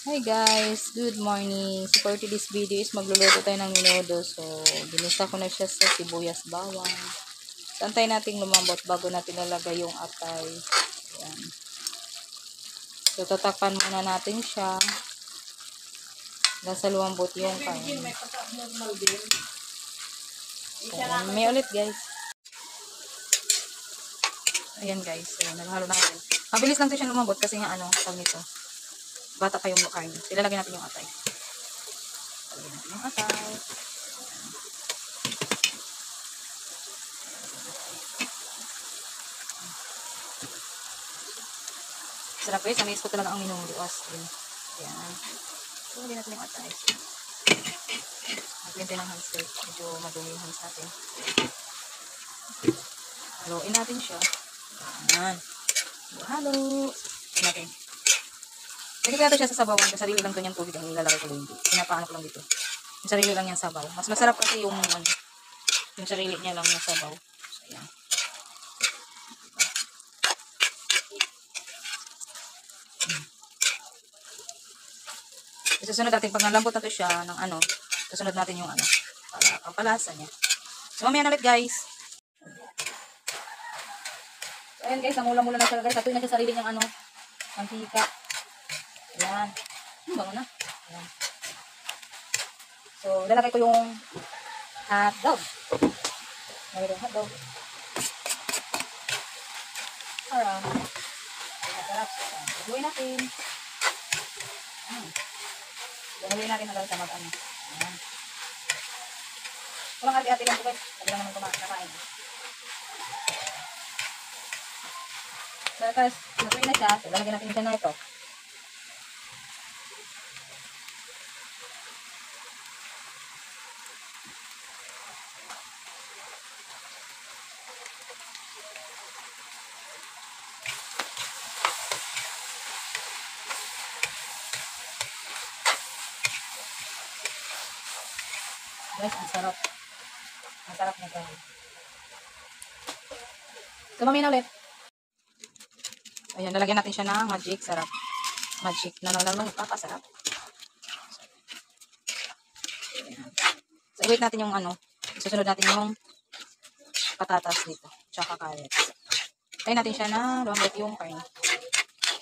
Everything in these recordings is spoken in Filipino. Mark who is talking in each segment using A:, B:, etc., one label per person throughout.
A: Hi guys, good morning. So for today's video is magluluto tayo ng menudo. So ginisa ko na siya sa sibuyas bawang. So antayin natin lumambot bago natin lalagay yung atay. Ayan. So tatakpan muna natin siya. Nasa lumambot yung kain. So, may ulit guys. Ayan guys, so naghalo natin. Mabilis lang siya lumambot kasi nga tawag nito. Bata pa yung karne. Ilalagay natin yung atay. Ilalagay natin yung atay. Sarap guys. Ang ko talaga ang minuduas. Ayan. So, lagyan natin yung atay. Maglagyan tayo ng handspray. Medyo madumi yung hands natin. Haluin natin siya. Ayan. Halo. Natin. Lagyan natin siya sa sabawan. Kasi sarili lang ito niyang tubig ang ilalagay ko lang dito. Pinapaano ko lang dito. Yung sarili lang niyang sabaw. Mas masarap kasi yung sarili niya lang yung sabaw. So, ayan. Susunod natin, pag nalambot na ito siya ng susunod natin yung para pampalasa niya. So, mamaya na ulit guys. So, ayan guys, namula-mula na siya guys. Tatuin na siya sarili niyang mantika. Ayan. Bango na. Ayan. So, lalagay ko yung hotdog. Mayroong hotdog. Para masarap. Gawin natin. Gawin natin hanggang sa mag-ano. Ayan. Kulang hati-hati lang po guys. Sabi lang naman kumakain. So, guys, natuloy na siya. So, lalagyan natin siya na ito. Guys, ang sarap. Ang sarap na guys. So, mamaya na ulit. Ayan, lalagyan natin siya ng magic. Sarap. Magic na nalalong kakasarap. So, wait natin yung susunod natin yung patatas dito. Tsaka carrots. Tayo natin siya na lumambot yung karne.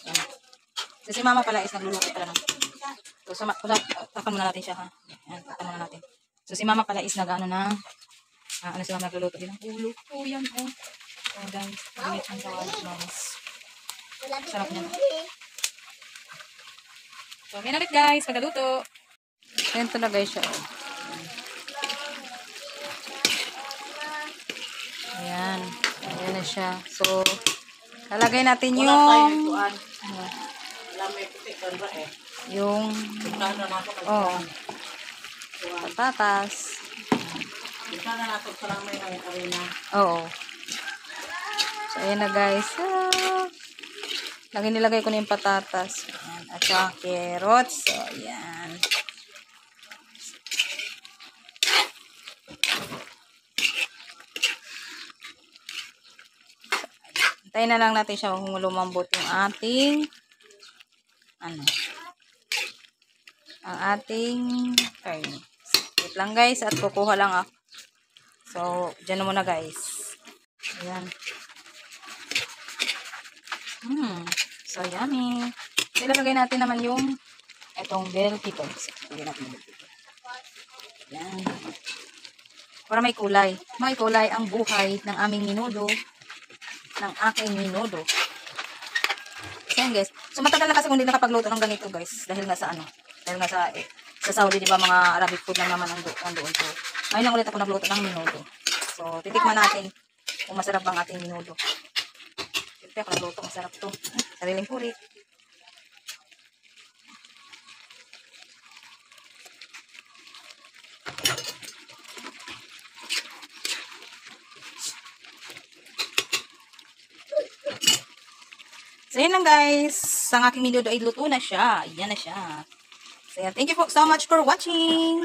A: Ayan. So, si mama pala is nagluluto pala ng. So, takan muna natin siya ha. Ayan, takan muna natin. So, si mama pala is nag-ano na, si mama nagluluto din ng ulo. Oh, yan, oh. So, guys, ginit ang tawag, guys. Sarap niya. So, yan ulit, guys, pagkaluto. Ayan ito na, guys, siya. Ayan. Ayan na siya. So, lalagay natin yung patatas. Oo. So, ayan na guys. Nilagay ko na yung patatas. Ayan. At saka carrots. So, ayan. Hintayin na lang natin siya kung lumambot yung ating ang ating karne. Wait lang guys, at kukuha lang ako. So, dyan na muna guys. Ayan. So, yummy. Ilalagay natin naman yung itong bell peppers. Ilagay natin yung bell peppers. Ayan. Para may kulay. May kulay ang buhay ng aming menudo. Ng aking menudo. So, yan guys. So, matagal na kasi kung hindi nakapagluto ng ganito guys. Dahil nga sa Dahil nga sa Saudi, di ba, mga Arabic food lang naman ang doon. So, ngayon lang ulit ako nagluto ng menudo. So, titikman natin kung masarap bang ating menudo. Siyempre ako nagluto, masarap to. Sariling puri. So, yun lang guys. Ang aking menudo ay luto na siya. Yan na siya. So, yeah, thank you so much for watching.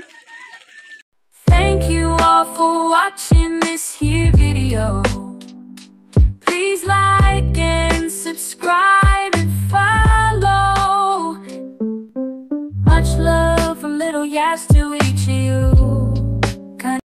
B: Thank you all for watching this here video. Please like and subscribe and follow. podcast to each of you.